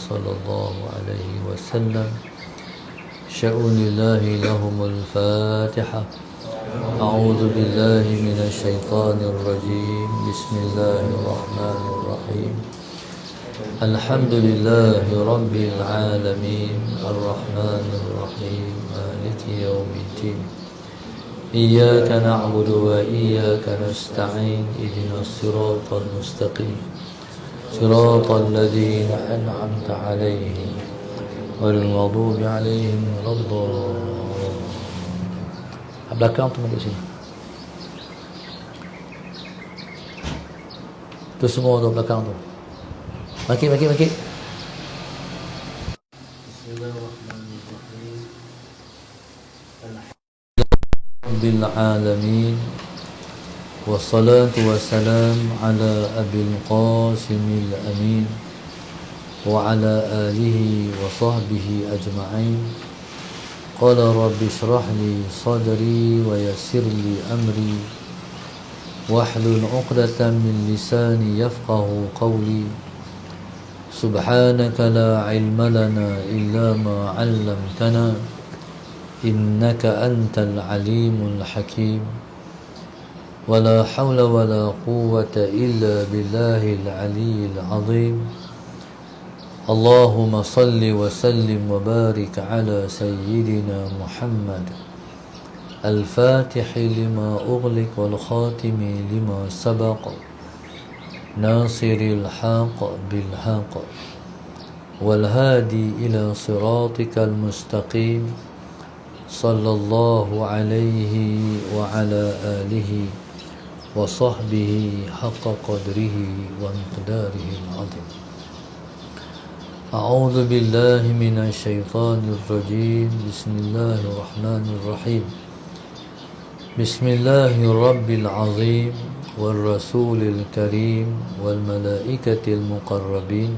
صلى الله عليه وسلم. شؤون الله لهم الفاتحة. أعوذ بالله من الشيطان الرجيم. بسم الله الرحمن الرحيم. الحمد لله رب العالمين الرحمن الرحيم مالك يوم الدين. إياك نعبد وإياك نستعين. اهدنا الصراط المستقيم صراط الذين أنعمت عليهم غير المغضوب عليهم ولا الضالين. Belakang tu duduk sini. Tu semua tu belakang tu. Makik. Bismillahirrahmanirrahim. Alhamdulillah alamin. Wassalatu wassalam ala abil qasimil amin wa ala alihi wa sahbihi ajma'in. Qala rabbi shrah li sadri wa yassir li amri wahlul 'uqdatam min lisani yafqahu qawli. Subhanaka la ilma lana illa ma 'allamtana innaka antal alimul hakim. ولا حول ولا قوة إلا بالله العلي العظيم. اللهم صل وسلم وبارك على سيدنا محمد الفاتح لما أغلق والخاتم لما سبق ناصر الحق بالحق والهادي إلى صراطك المستقيم صلى الله عليه وعلى آله وصحبه حق قدره ومقداره العظيم. أعوذ بالله من الشيطان الرجيم. بسم الله الرحمن الرحيم. بسم الله الرب العظيم والرسول الكريم والملائكة المقربين.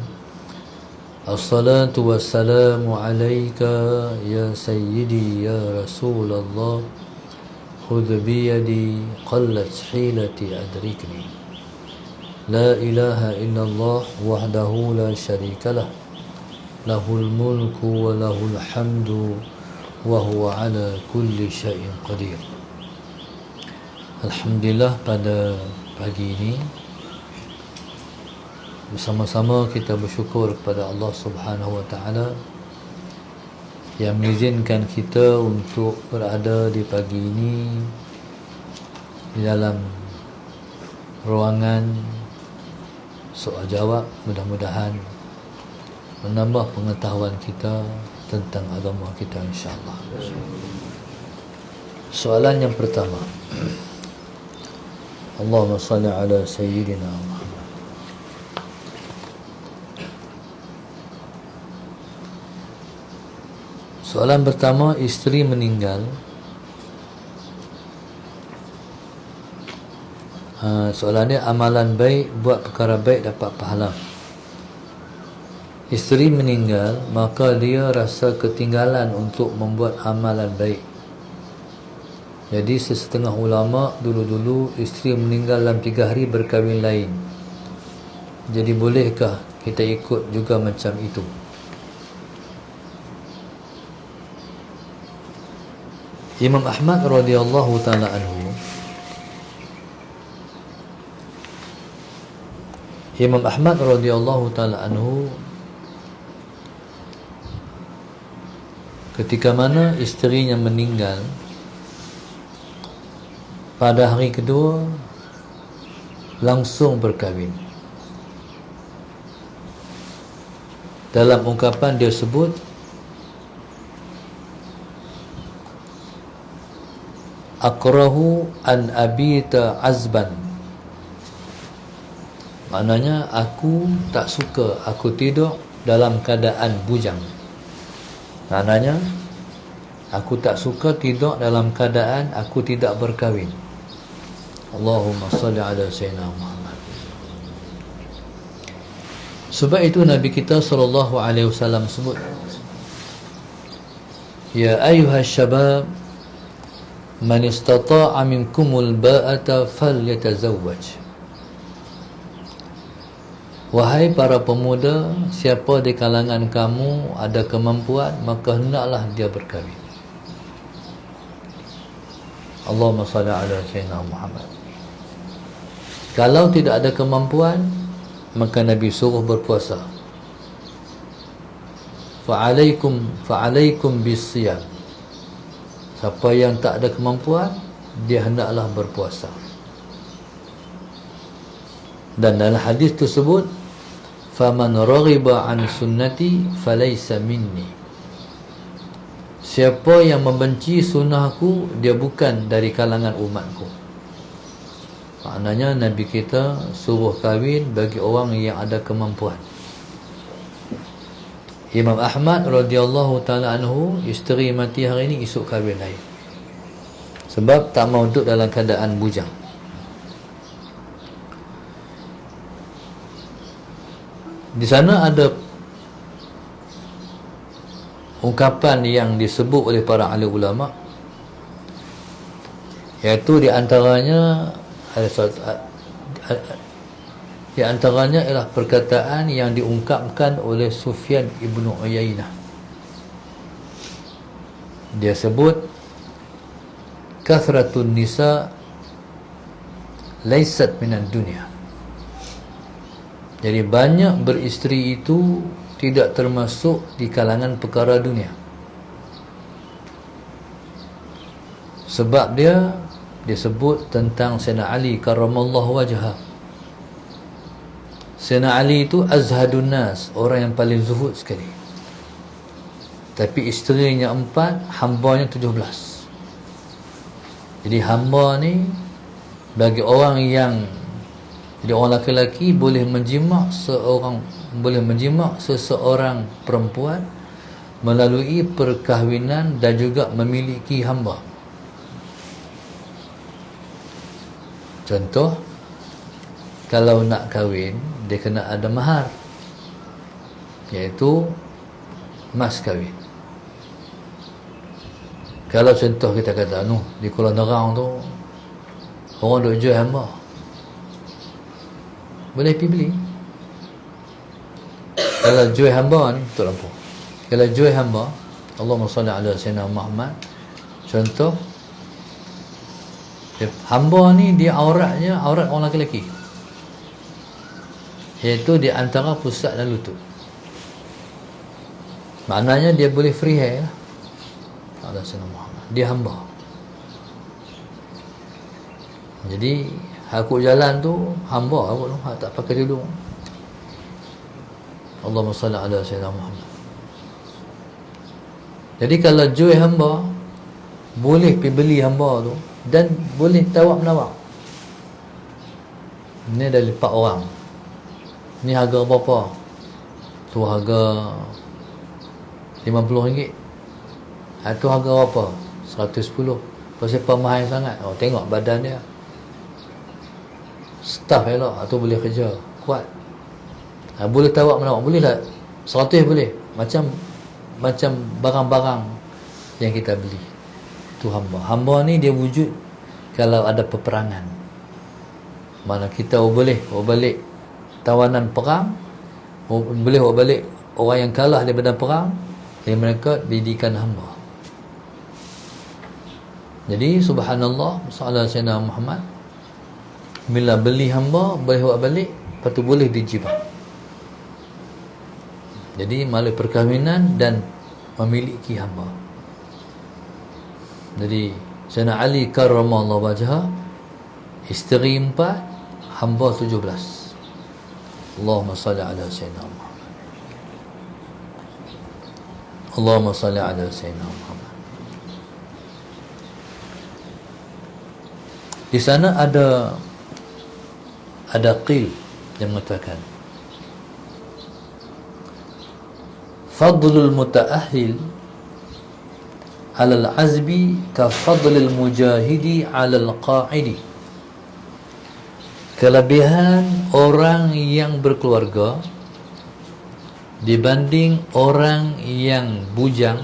الصلاة والسلام عليك يا سيدي يا رسول الله. خذ بيدي قلت حيلتي أدركني. لا إله إلا الله وحده لا شريك له. له الملك وله الحمد وهو على كل شيء قدير. Alhamdulillah, pada pagi ini bersama-sama kita bersyukur kepada Allah Subhanahu wa taala yang mengizinkan kita untuk berada di pagi ini di dalam ruangan soal jawab. Mudah-mudahan menambah pengetahuan kita tentang agama kita, insya-Allah. Soalan yang pertama. Allahumma salli ala sayyidina Muhammad. Soalan pertama, isteri meninggal. Soalan ni, amalan baik, buat perkara baik dapat pahala. Isteri meninggal, maka dia rasa ketinggalan untuk membuat amalan baik. Jadi sesetengah ulama dulu-dulu isteri meninggal dalam 3 hari berkahwin lain. Jadi bolehkah kita ikut juga macam itu? Imam Ahmad radhiyallahu taala anhu, ketika mana isterinya meninggal, pada hari kedua langsung berkahwin. Dalam ungkapan dia sebut, akrahu an abita azban. Maknanya, aku tak suka aku tidur dalam keadaan bujang. Maknanya, aku tak suka tidur dalam keadaan aku tidak berkahwin. Allahumma salli ala sayyidina Muhammad. Sebab itu Nabi kita sallallahu alaihi wasallam sebut, ya ayyuhas syabab, man istata'a minkumul ba'ata falyatazawwaj. Wahai para pemuda, siapa di kalangan kamu ada kemampuan, maka hendaklah dia berkahwin. Allahumma salli ala sayyidina Muhammad. Kalau tidak ada kemampuan, maka Nabi suruh berpuasa. Fa'alaikum bisiyam. Siapa yang tak ada kemampuan, dia hendaklah berpuasa. Dan dalam hadis tersebut, faman raghiba an sunnati falaysa minni. Siapa yang membenci sunnahku, dia bukan dari kalangan umatku. Maknanya Nabi kita suruh kahwin bagi orang yang ada kemampuan. Imam Ahmad radhiyallahu ta'ala anhu, isteri mati hari ini, esok kahwin lain. Sebab tak mau duduk dalam keadaan bujang. Di sana ada ungkapan yang disebut oleh para ahli ulama, iaitu di antaranya ialah perkataan yang diungkapkan oleh Sufyan ibn Uyainah. Dia sebut, kathratun nisa laysat minad dunya. Jadi banyak beristeri itu tidak termasuk di kalangan perkara dunia. Sebab dia sebut tentang Sayyidina Ali karramallahu wajhah. Sayyidina Ali itu azhadun nas, orang yang paling zuhud sekali. Tapi isterinya 4, hambanya 17. Jadi hamba ni bagi orang yang, jadi orang lelaki boleh menjimak seseorang perempuan melalui perkahwinan dan juga memiliki hamba. Contoh, kalau nak kahwin, dia kena ada mahar, iaitu mas kahwin. Kalau contoh kita kata, di Kuala Nerang tu orang duk jual hamba, boleh pergi beli. Kalau jual hamba ni, tak lampu. Kalau jual hamba, Allahumma salli ala sayyidina Muhammad, contoh, hamba ni dia auratnya aurat orang lelaki, iaitu di antara pusat dan lutut. Maknanya dia boleh free hair lah. Allah sayyidina Muhammad, dia hamba. Jadi aku jalan tu hamba aku tu, tak pakai tudung. Allahumma salli ala sayyidina Muhammad. Jadi kalau jual hamba, boleh pergi beli hamba tu dan boleh tawak menawak. Ni ada 4 orang. Ni harga berapa? Tu harga RM50. Tu harga berapa? 110. Pasal mahal sangat. Tengok badan dia, staff elok, tu boleh kerja kuat. Boleh tawak menawak, boleh lah 100 boleh. Macam barang-barang yang kita beli. Tu hamba. Hamba ni dia wujud kalau ada peperangan. Mana kita boleh balik tawanan perang, boleh balik orang yang kalah daripada perang, dan mereka didikan hamba. Jadi subhanallah, sallallahu alaihi wasallam Muhammad, bila beli hamba boleh buat balik, lepas tu boleh dijibah. Jadi melalui perkahwinan dan memiliki hamba. Jadi Sayyidina Ali karramallahu wajhah, isteri 4, hamba 17. Allahumma salli ala sayyidina Muhammad. Allahumma salli ala sayyidina Muhammad. Di sana ada qil yang mengatakan, fadlul mutaahhil alal azbi ka fadlil mujahidi alal qa'idi. Kelebihan orang yang berkeluarga dibanding orang yang bujang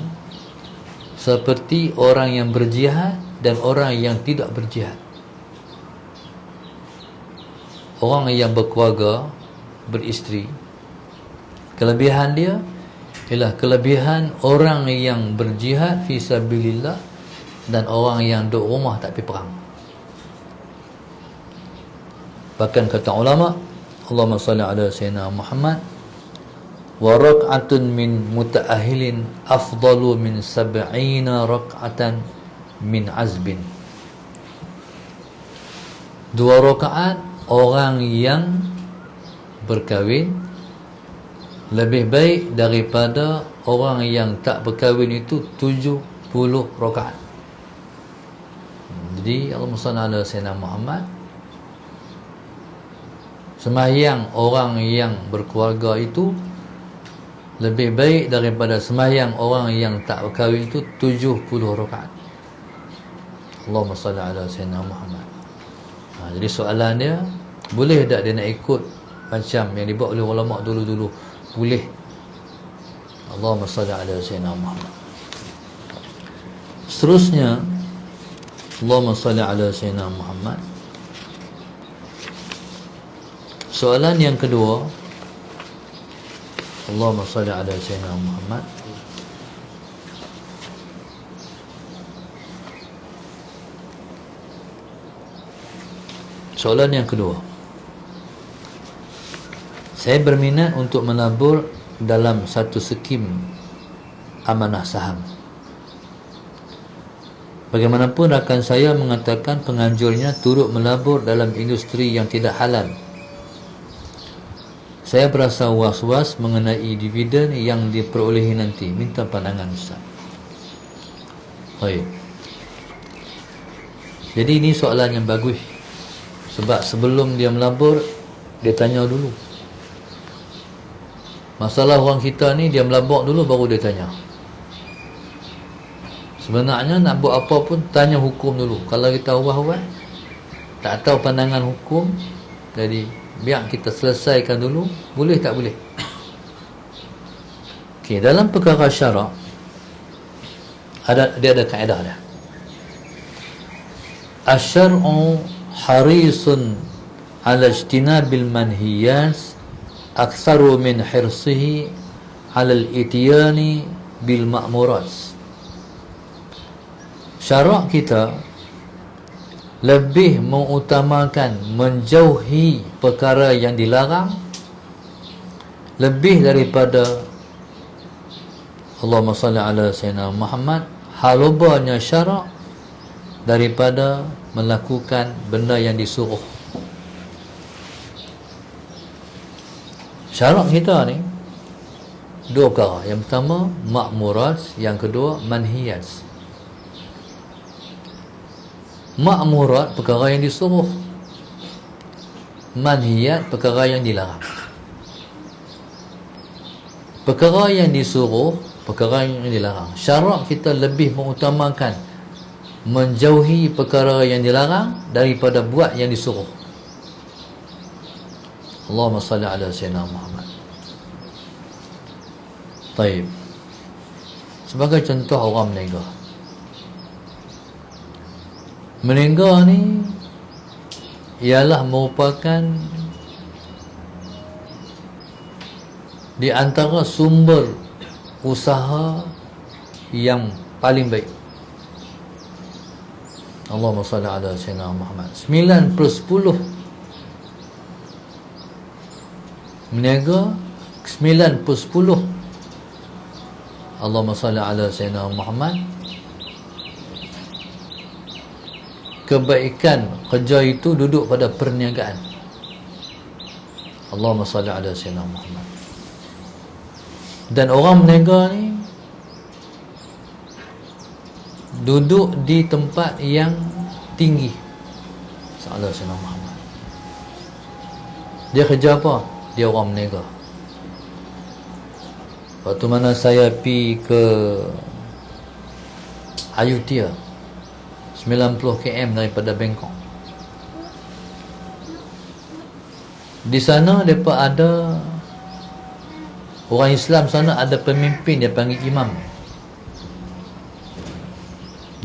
seperti orang yang berjihad dan orang yang tidak berjihad. Orang yang berkeluarga beristeri. Kelebihan dia ialah kelebihan orang yang berjihad fi sabilillah dan orang yang duduk rumah tak pergi perang. Bahkan kata ulama, Allahumma salli ala sayyidina Muhammad, wa rak'atun min muta'ahilin afdalu min 70 rak'atan min azbin. 2 rakaat orang yang berkahwin lebih baik daripada orang yang tak berkahwin itu 70 rakaat. Jadi Allahumma salli ala sayyidina Muhammad, sembahyang orang yang berkeluarga itu lebih baik daripada sembahyang orang yang tak berkahwin itu 70 rakaat. Allahumma salli ala sayyidina Muhammad. Jadi soalan dia, boleh tak dia nak ikut macam yang dibuat oleh ulama dulu-dulu? Boleh. Allahumma salli ala sayyidina Muhammad. Seterusnya, Allahumma salli ala sayyidina Muhammad. Soalan yang kedua, Allahumma salli ala sayyidina Muhammad. Soalan yang kedua, saya berminat untuk menabur dalam satu skim amanah saham. Bagaimanapun rakan saya mengatakan penganjurnya turut melabur dalam industri yang tidak halal. Saya berasa was-was mengenai dividen yang diperolehi nanti. Minta pandangan Ustaz. Baik. Jadi ini soalan yang bagus. Sebab sebelum dia melabur, dia tanya dulu. Masalah orang kita ni, dia melabur dulu baru dia tanya. Sebenarnya nak buat apa pun, tanya hukum dulu. Kalau kita awal-awal tak tahu pandangan hukum, jadi biar kita selesaikan dulu. Boleh tak boleh? Okey, dalam perkara syarak dia ada kaedah dia. Asy-syar'u harisun 'ala ijtinabil manhiyat aktsaru min hirsihi 'ala al-ityani bil ma'murat. Syarak kita lebih mengutamakan menjauhi perkara yang dilarang lebih daripada, Allahumma salli ala sayyidina Muhammad, halubanya syarak daripada melakukan benda yang disuruh. Syarak kita ni dua perkara. Yang pertama ma'murat, yang kedua manhiyat. Ma'murat perkara yang disuruh, manhiyat perkara yang dilarang. Perkara yang disuruh, perkara yang dilarang. Syarak kita lebih mengutamakan menjauhi perkara yang dilarang daripada buat yang disuruh. Allahumma salli ala sayyidina Muhammad. Baik. Sebagai contoh orang meniaga. Meniaga ni ialah merupakan di antara sumber usaha yang paling baik. Allahumma salli ala sayyidina Muhammad. 9 per 10 meniaga, 9 per 10 Allahumma salli ala sayyidina Muhammad. Kebaikan kerja itu duduk pada perniagaan. Allahumma salli ala sayyidina Muhammad. Dan orang meniaga ni duduk di tempat yang tinggi. Sallallahu alaihi Muhammad. Dia kerja apa? Dia orang meniaga. Waktu mana saya pergi ke Ayutthaya, 90 km daripada Bangkok. Di sana mereka ada orang Islam sana, ada pemimpin dia panggil imam.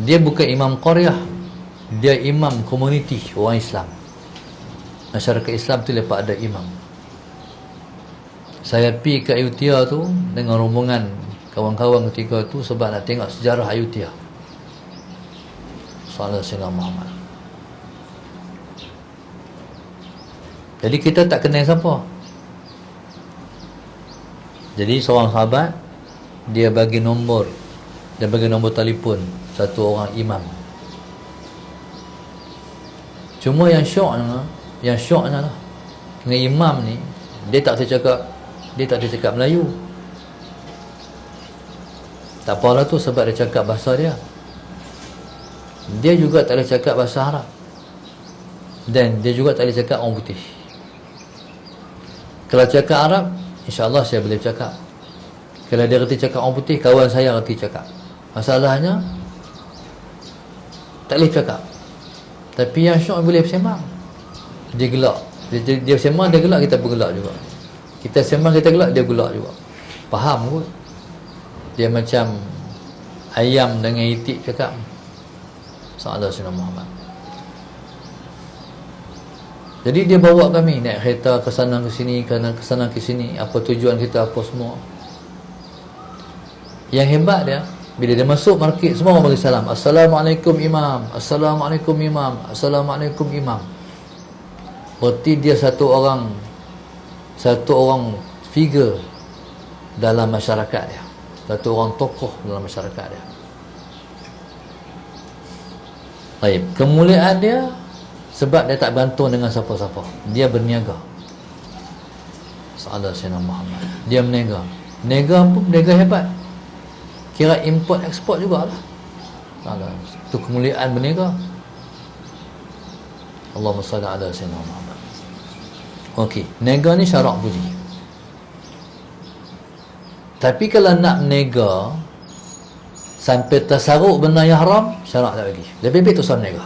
Dia bukan imam qaryah, dia imam komuniti orang Islam. Masyarakat Islam tu mereka ada imam. Saya pergi ke Ayutthaya tu dengan rombongan kawan-kawan ketika tu sebab nak tengok sejarah Ayutthaya. Sallallahu alaihi wasallam. Jadi kita tak kenal siapa. Jadi seorang sahabat dia bagi nombor telefon satu orang imam. Cuma yang syoknya lah, dengan imam ni dia tak boleh cakap Melayu. Tak apalah tu sebab dia cakap bahasa dia. Dia juga tak boleh cakap bahasa Arab. Dan dia juga tak boleh cakap orang putih. Kalau cakap Arab, insya-Allah saya boleh cakap. Kalau dia reti cakap orang putih, kawan saya reti cakap. Masalahnya tak boleh cakap. Tapi yang syok boleh bersembang. Dia gelak. Dia bersembang, dia gelak, kita pun gelak juga. Kita sembang, kita gelak, dia gelak juga. Faham kot. Dia macam ayam dengan itik cakap. Sallallahu alaihi wasallam. Jadi dia bawa kami naik kereta ke sana ke sini, apa tujuan kita, apa semua. Yang hebat dia, bila dia masuk market, semua orang bagi salam. Assalamualaikum imam, Assalamualaikum imam, Assalamualaikum imam. Berarti dia satu orang figure dalam masyarakat dia. Satu orang tokoh dalam masyarakat dia. Baik, kemuliaan dia sebab dia tak bantu dengan siapa-siapa. Dia berniaga. Sallallahu alaihi Muhammad. Dia berniaga. Berniaga hebat. Kira import ekspor jugalah. Itu kemuliaan berniaga. Allahumma salli ala sayyidina Muhammad. Okey, niaga ni syarak puji. Tapi kalau nak berniaga sampai tersaruk benda yang haram, syarak tak bagi. Lebih baik tu berniaga.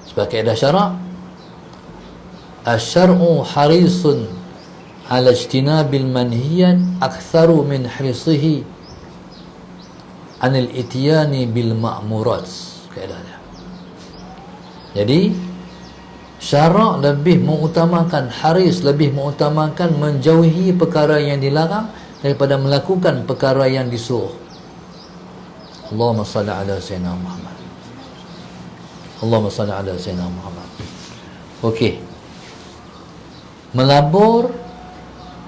Sebab kaedah syarak, asy-syar'u harisun ala ijtinabil manhiyat aktsaru min hirsihi anil ityani bil ma'murat. Kaedah dia. Jadi syarak lebih mengutamakan, haris lebih mengutamakan menjauhi perkara yang dilarang daripada melakukan perkara yang disuruh. Allahumma salli ala sayyidina Muhammad. Allahumma salli ala sayyidina Muhammad. Okey. Melabur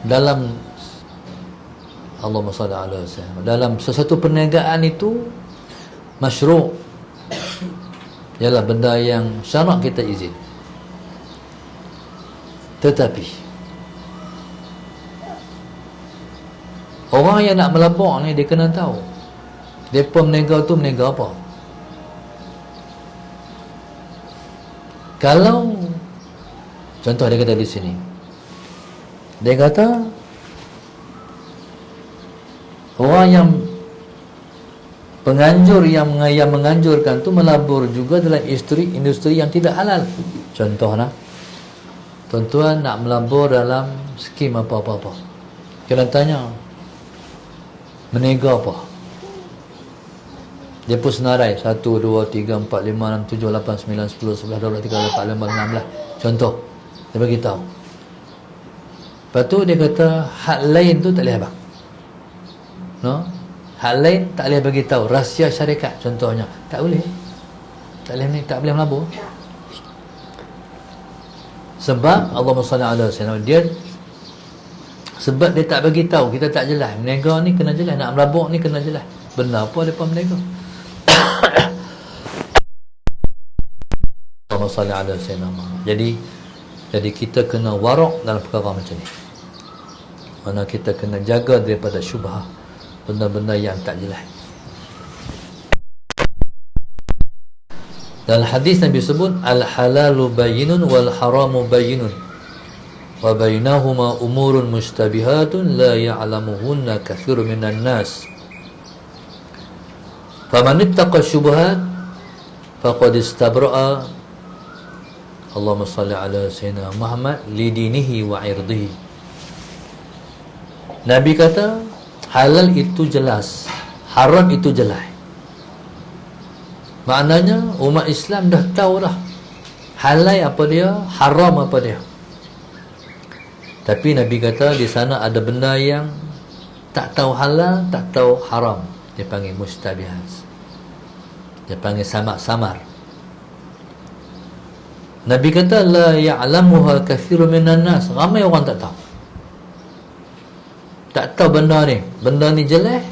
dalam Allahumma salli ala sayyidina, dalam sesuatu perniagaan itu masyru', ialah benda yang syarak kita izin. Tetapi orang yang nak melabur ni, dia kena tahu depa berniaga tu berniaga apa. Kalau contoh dia kata di sini, dia kata orang yang penganjur yang menganjurkan tu melabur juga dalam industri yang tidak halal. Contohnya, tuan-tuan nak melabur dalam skim apa-apa. Kena tanya, berniaga apa? Dia pun senarai 1, 2, 3, 4, 5, 6, 7, 8, 9, 10, 11, 12, 13, 14, 15, 16. Contoh, dia bagi tahu. Lepas tu dia kata hak lain tu tak boleh abang. No? Hak lain tak boleh bagi tahu. Rahsia syarikat contohnya tak boleh. Tak boleh melabur. Sebab Allahumma salli ala sayyidina, dia sebab dia tak bagi tahu, kita tak jelas. Berniaga ni kena jelas, nak melabur ni kena jelas. Benar apa depa berniaga? Allahumma salli ala sayyidina. Jadi kita kena warak dalam perkara macam ni. Mana kita kena jaga daripada syubhah, benda-benda yang tak jelas. Dalam hadis Nabi sebut al-halalu bayyinun wal haramu bayyinun wa bainahuma umurun mushtabihatun la ya'lamuhunna katsirun minan nas. Faman ittaqa syubhat faqad istabra'a, Allahumma salli ala sayyidina Muhammad, li dinihi wa irdihi. Nabi kata halal itu jelas, haram itu jelas. Maknanya umat Islam dah tahu dah halal apa dia, haram apa dia. Tapi Nabi kata di sana ada benda yang tak tahu halal, tak tahu haram. Dia panggil mustabihat. Dia panggil samar-samar. Nabi kata la ya'lamuha katsirun minan nas. Ramai orang tak tahu. Tak tahu benda ni. Benda ni jelek,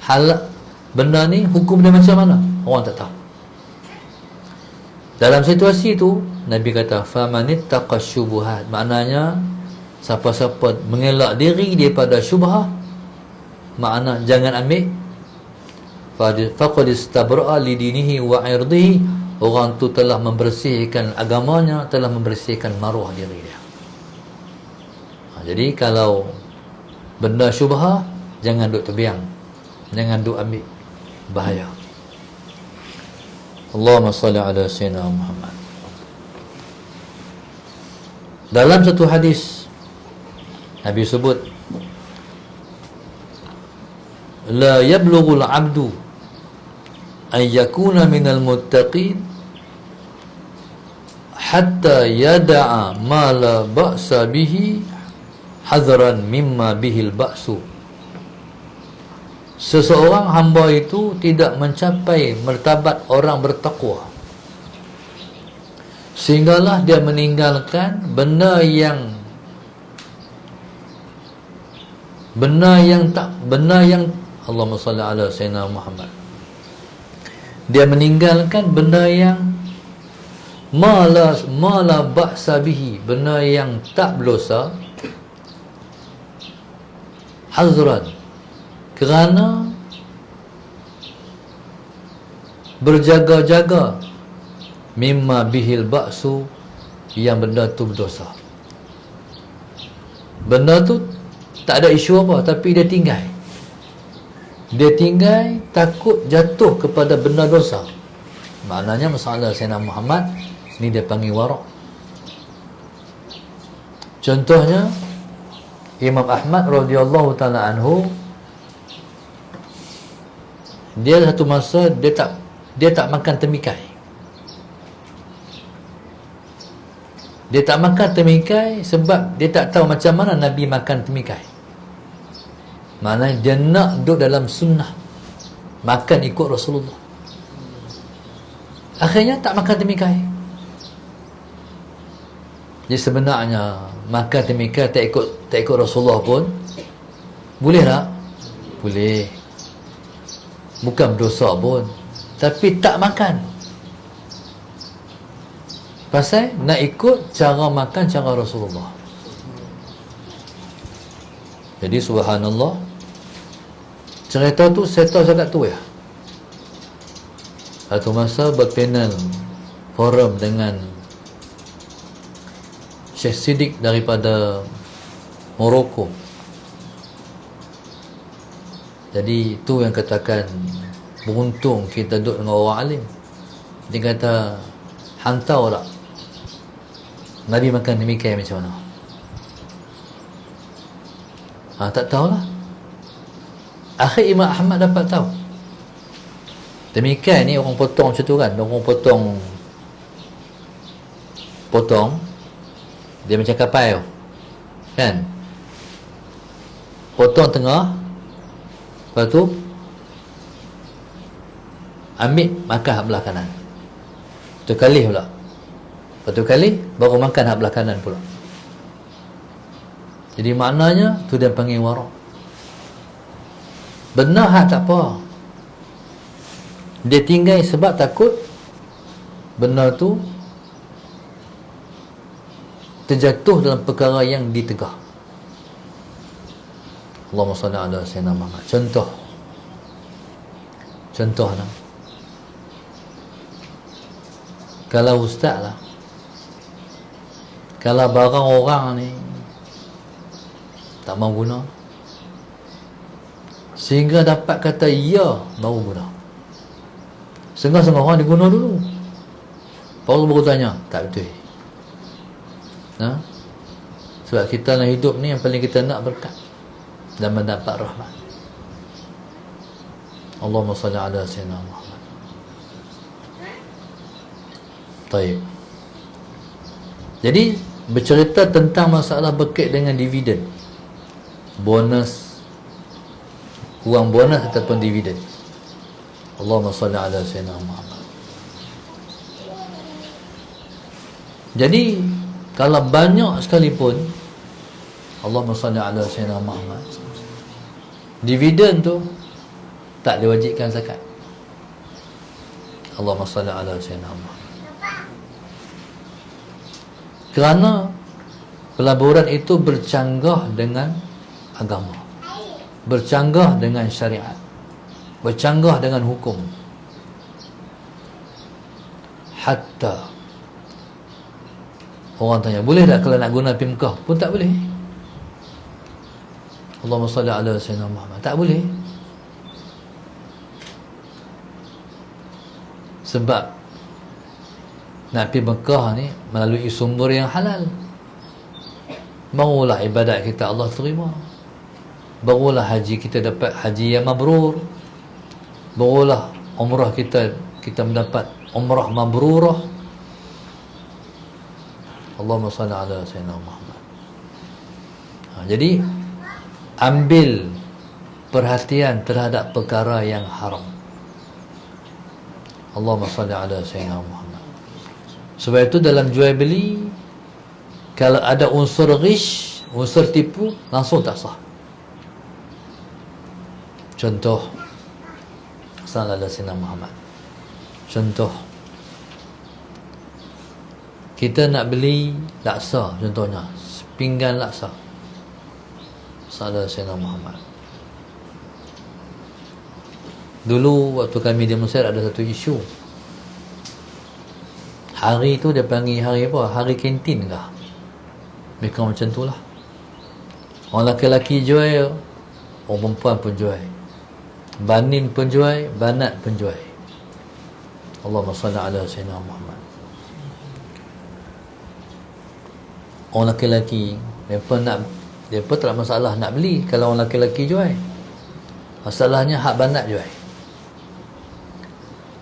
halal. Benda ni hukum dia macam mana? Orang tak tahu. Dalam situasi itu Nabi kata famanittaqa syubuhat. Maknanya siapa-siapa mengelak diri daripada syubhah, makna jangan ambil, faqad istabra'a li dinihi wa 'irdihi. Orang tu telah membersihkan agamanya, telah membersihkan maruah diri dia. Jadi kalau benda syubhah, jangan duk terbiang, jangan duk ambil, bahaya. Allahumma salli ala sayyidina Muhammad. Dalam satu hadis Nabi sebut la yablughul 'abdu an yakuna minal muttaqin hatta yada'a ma la ba'sa bihi hadran mimma bihil ba'su. Seseorang hamba itu tidak mencapai martabat orang bertakwa sehinggalah dia meninggalkan benda yang Allahumma salli ala sayyidina Muhammad. Dia meninggalkan benda yang mala ba'sa bihi, benda yang tak berdosa, hazran, kerana berjaga-jaga, mimma bihil ba'su, yang benda tu berdosa. Benda tu tak ada isu apa, tapi dia tinggal. Dia tinggal takut jatuh kepada benda dosa. Maknanya masalah Sayyidina Muhammad ni dia panggil wara'. Contohnya Imam Ahmad radhiyallahu taala anhu, dia satu masa dia tak makan temikai. Dia tak makan temikai sebab dia tak tahu macam mana Nabi makan temikai. Maknanya dia nak duduk dalam sunnah, makan ikut Rasulullah. Akhirnya tak makan temikai. Jadi sebenarnya makan temikai tak ikut Rasulullah pun boleh tak? Boleh. Bukan berdosa pun. Tapi tak makan, pasal nak ikut cara makan cara Rasulullah. Jadi subhanallah, cerita tu saya tahu sangat tu ya. Satu masa berpanel forum dengan Syekh Siddiq daripada Morocco. Jadi tu yang katakan beruntung kita duduk dengan orang alim. Dia kata hantar tak Nabi makan demikian macam mana? Tak tahulah. Akhir Imam Ahmad dapat tahu. Demikian ni orang potong macam tu kan. Orang potong dia macam kapal kan. Potong tengah, lepas tu ambil makan hak belah kanan. Satu kali pula. Satu kali baru makan hak belah kanan pula. Jadi maknanya tu dia panggil wara'. Benar hak tak apa, dia tinggal sebab takut benda tu terjatuh dalam perkara yang ditegah. Allahumma salli ala sayyidina Muhammad. Contoh lah, kalau ustaz lah, kalau barang orang ni tak mau guna, sehingga dapat kata ya baru guna. Setengah orang diguna dulu, baru tanya tak betul. Sebab kita nak hidup ni yang paling kita nak berkat dan mendapat rahmat. Allahumma salli ala sayyidina Muhammad. Baik. Jadi bercerita tentang masalah berkait dengan dividen, bonus, wang bonus ataupun dividen. Allahumma salli ala sayyidina Muhammad. Jadi kalau banyak sekalipun, Allahumma salli ala sayyidina Muhammad, dividen tu tak diwajibkan zakat. Allahumma salli ala sayyidina Muhammad. Kerana pelaburan itu bercanggah dengan agama, bercanggah dengan syariat, bercanggah dengan hukum. Hatta orang tanya, boleh tak kalau nak guna Pimkah? Pun tak boleh. Allahumma salli ala sayyidina Muhammad. Tak boleh. Sebab nak pergi Mekah ni melalui sumber yang halal, barulah ibadat kita Allah terima, barulah haji kita dapat haji yang mabrur, barulah umrah kita mendapat umrah mabrurah. Allahumma salli ala sayyidina Muhammad. Jadi ambil perhatian terhadap perkara yang haram. Allahumma salli ala sayyidina Muhammad. Sebab itu dalam jual beli, kalau ada unsur ghish, unsur tipu, langsung tak sah. Contoh, sallallahu alaihi wasallam Muhammad. Contoh, kita nak beli laksa, contohnya pinggan laksa, sallallahu alaihi wasallam Muhammad. Dulu waktu kami di Mesir ada satu isu. Hari tu dia panggil hari apa? Hari kantin kah? Mereka macam tu lah. Orang lelaki jual, orang perempuan pun jual, banin pun jual, banat pun jual. Allahumma salli ala sayyidina Muhammad. Orang lelaki mereka tak masalah nak beli kalau orang lelaki jual. Masalahnya hak banat jual.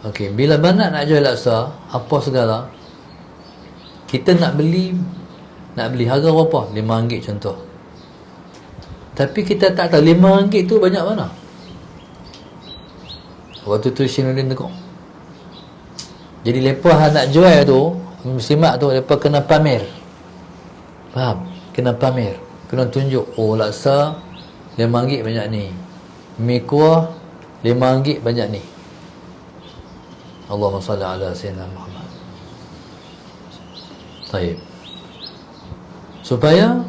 Okey, bila banat nak jual laksa, apa segala, kita nak beli harga berapa? RM5 contoh. Tapi kita tak tahu RM5 tu banyak mana. Waktu tu Syinuddin tengok. Jadi lepas nak jual tu, simak tu, lepas kena pamer. Faham? Kena pamer, kena tunjuk, oh laksa RM5 banyak ni, mi kuah RM5 banyak ni. Allahumma salli ala sayyidina Muhammad. Baik. Supaya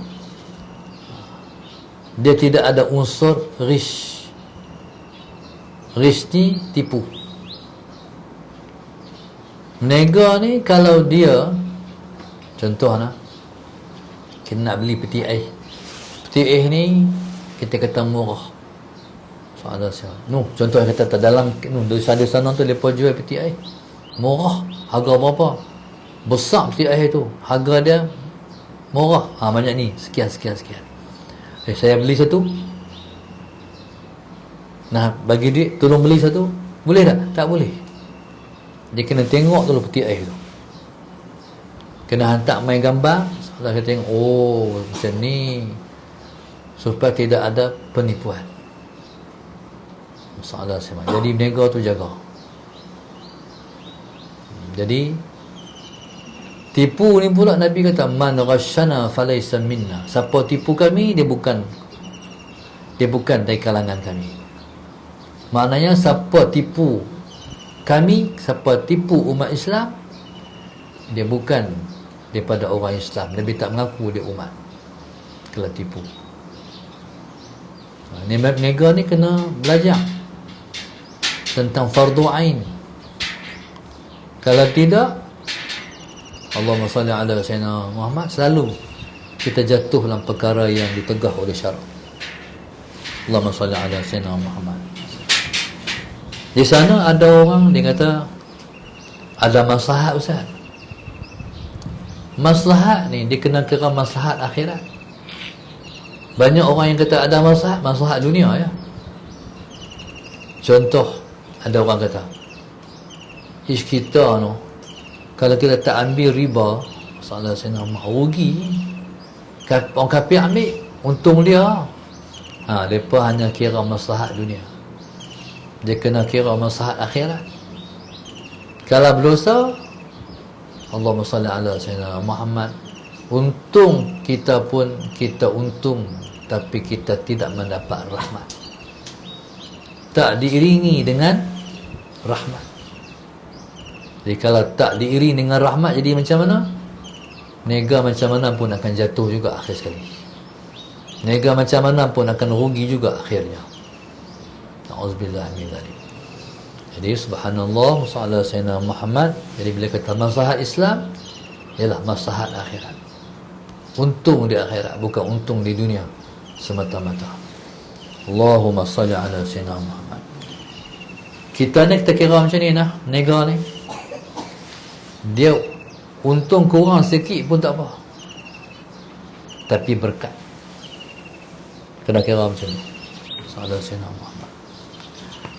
dia tidak ada unsur ghish. Ghish ni tipu. Menega ni kalau dia, contohnya kita nak beli peti air. Peti air ni kita kata murah. Soalan siapa? Contoh yang kata dalam dari sana tu lepas jual peti air murah, harga berapa? Besar peti air tu, harga dia murah. Banyak ni, sekian. Saya beli satu. Nah, bagi duit, tolong beli satu. Boleh tak? Tak boleh. Dia kena tengok dulu peti air tu. Kena hantar main gambar. Saya kata tengok, oh macam ni, supaya tidak ada penipuan. Masalah sama. Jadi berniaga tu jaga. Jadi tipu ni pula Nabi kata, man ghashana falaysa minna. Siapa tipu kami, dia bukan dari kalangan kami. Maknanya siapa tipu kami, siapa tipu umat Islam, dia bukan daripada orang Islam. Nabi tak mengaku dia umat kalau tipu. Berniaga ni kena belajar tentang fardu ain. Kalau tidak, Allahumma salli ala sayyidina Muhammad, selalu kita jatuh dalam perkara yang ditegah oleh syarak. Allahumma salli ala sayyidina Muhammad. Di sana ada orang dia kata ada maslahat, ustaz. Maslahat ni dikenakan maslahat akhirat. Banyak orang yang kata ada maslahat dunia ya. Contoh, ada orang kata, kita no, kalau kita tak ambil riba Salah saya nak rugi. Orang kafir ambil untung dia. Mereka hanya kira maslahat dunia. Dia kena kira maslahat akhirat. Kalau berdosa, Allahumma salli ala sayyidina Muhammad, untung kita pun kita untung, tapi kita tidak mendapat rahmat. Tak diiringi dengan rahmat. Jadi kalau tak diiringi dengan rahmat, jadi macam mana? Nega macam mana pun akan jatuh juga akhir sekali. Nega macam mana pun akan rugi juga akhirnya. Na'udzubillah min dzalik. Jadi subhanallah sallallahu sayyidina Muhammad. Jadi bila kata maslahat Islam, ialah maslahat akhirat. Untung di akhirat, bukan untung di dunia semata-mata. Allahumma salli ala sayyidina Muhammad. Kita ni kita kira macam ni nah, nega ni. Dia untung kurang sikit pun tak apa. Tapi berkat. Kena kira macam ni. Sallallahu sayyidina Muhammad.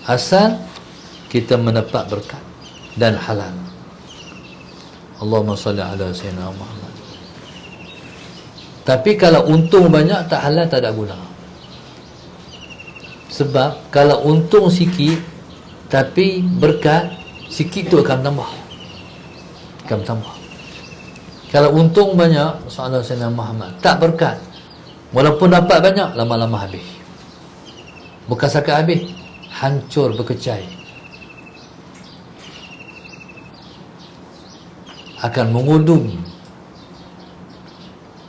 Asal kita mendapat berkat dan halal. Allahumma salli ala sayyidina Muhammad. Tapi kalau untung banyak tak halal, tak ada guna. Sebab kalau untung sikit tapi berkat sikit tu akan tambah. Akan tambah. Kalau untung banyak, sallallahu sayyidina Muhammad, tak berkat, walaupun dapat banyak, lama-lama habis. Bukan sakat habis, hancur berkecai. Akan mengudung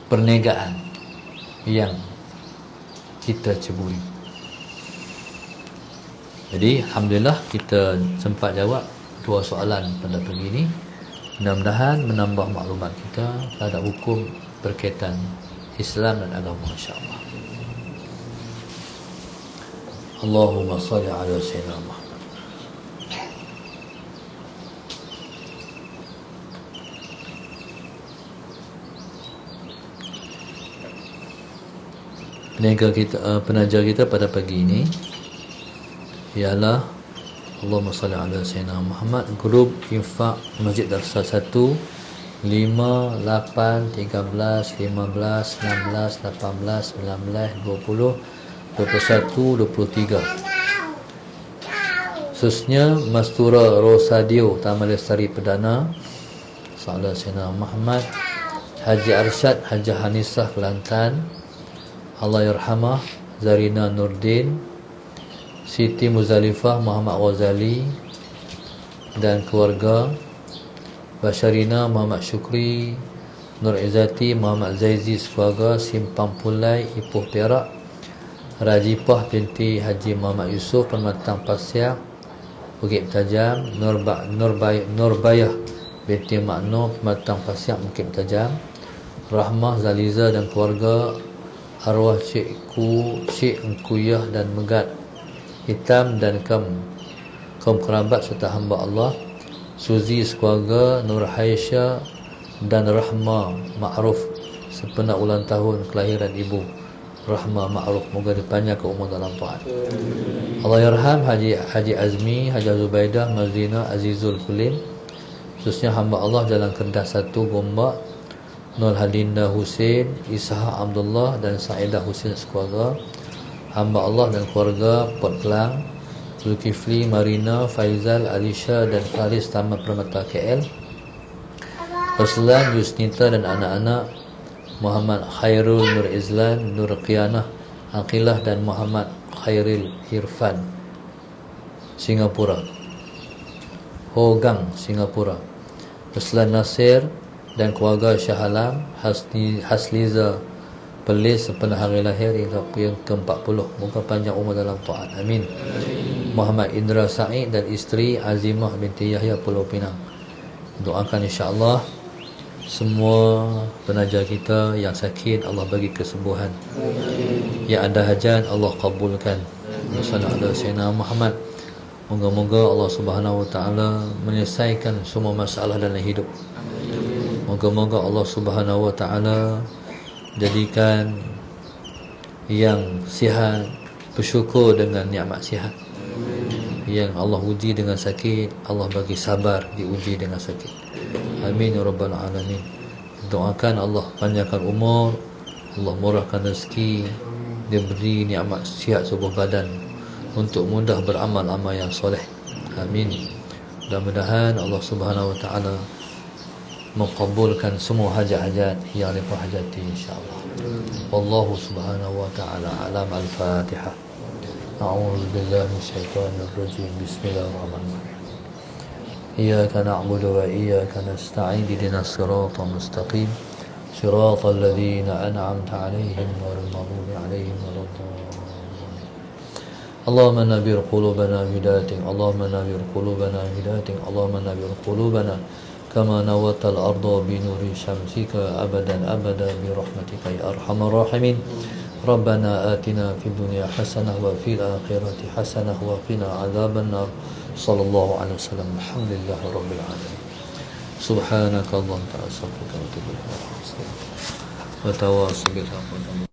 perniagaan yang kita ceburi. Jadi alhamdulillah kita sempat jawab dua soalan pada pagi ini. Mudah-mudahan menambah maklumat kita terhadap hukum berkaitan Islam dan agama, insya-Allah. Allahumma salli ala sayyidina Muhammad. Penajar kita pada pagi ini ialah Allahumma salli ala sayyidina Muhammad, grup infak Masjid Darussalam 1 5, 8, 13, 15, 16, 18, 19, 20, 21, 23. Khususnya Mastura Rosadio Taman Lestari Perdana, sallallahu sayyidina Muhammad, Haji Arsyad Haji Hanisah Kelantan, Allah yarhamah Zarina Nurdin, Siti Muzalifah Muhammad Ghazali dan keluarga, Basharina Muhammad Syukri, Nur Izzati Muhammad Zaizi sekeluarga, Simpang Pulai Ipoh Perak, Rajipah binti Haji Muhammad Yusof Pematang Pasiak Bukit Tajam, Nurbayah binti Makno Pematang Pasiak Bukit Tajam, Rahmah Zaliza dan keluarga, arwah Cikku, Cik Engkuyah dan Megat Hitam dan kaum kerabat serta hamba Allah, Suzi sekeluarga, Nur Haisha dan Rahma Ma'ruf sempena ulang tahun kelahiran ibu Rahma Ma'ruf, moga dipanjangkan umur dalam taat. Allah yarham Haji Azmi, Haji Zubaidah Mazina Azizul Kulim, khususnya hamba Allah Jalan Kedah 1 Gombak, Nur Hadinda Hussein, Isha Abdullah dan Sa'idah Hussein sekeluarga, hamba Allah dan keluarga Port Kelang, Zulkifli, Marina, Faizal, Alisha dan Faris Taman Permata KL, Ruslan, Yusnita dan anak-anak, Muhammad Khairul, Nur Izlan, Nur Qiyanah, Aqilah dan Muhammad Khairil Irfan, Singapura, Hogang, Singapura, Ruslan Nasir dan keluarga Shah Alam, Hasliza Pelis sempena hari lahir yang ke-40, moga panjang umur dalam taat, amin. Muhammad Indra Sa'id dan isteri Azimah binti Yahya Pulau Pinang. Doakan insya-Allah semua penajar kita yang sakit Allah bagi kesembuhan, yang ada hajat Allah kabulkan. Sallallahu alaihi wasallam Muhammad. Moga-moga Allah Subhanahu wa taala menyelesaikan semua masalah dalam hidup. Moga-moga Allah Subhanahu wa taala jadikan yang sihat bersyukur dengan nikmat sihat. Yang Allah uji dengan sakit, Allah bagi sabar diuji dengan sakit. Amin ya rabbal alamin. Doakan Allah panjangkan umur, Allah murahkan rezeki, dia beri nikmat sihat tubuh badan untuk mudah beramal amal yang soleh. Amin. Mudah-mudahan Allah Subhanahu wa taala mengabulkan semua hajat-hajat yang lepas hajati insya-Allah. Wallahu subhanahu wa ta'ala alam. Al-Fatihah. A'udzu billahi minasyaitonir rajim. Bismillahirrahmanirrahim. Iyyaka na'budu wa iyyaka nasta'in. Ihdinas siratal mustaqim. Siratal ladzina an'amta 'alaihim ghairil maghdubi 'alaihim waladdallin. Allahumma nawwir qulubana bidatik. Allahumma nawwir qulubana bidatik. Allahumma nawwir qulubana كما نورت الأرض بنور شمسك أبدا أبدا برحمتك يا أرحم الراحمين. ربنا آتنا في الدنيا حسنة وفي الآخرة حسنة وقنا عذاب النار. صلى الله عليه وسلم. الحمد لله رب العالمين. سبحانك اللهم وبحمدك أستغفرك وأتوب إليك. وتواصل بالحق.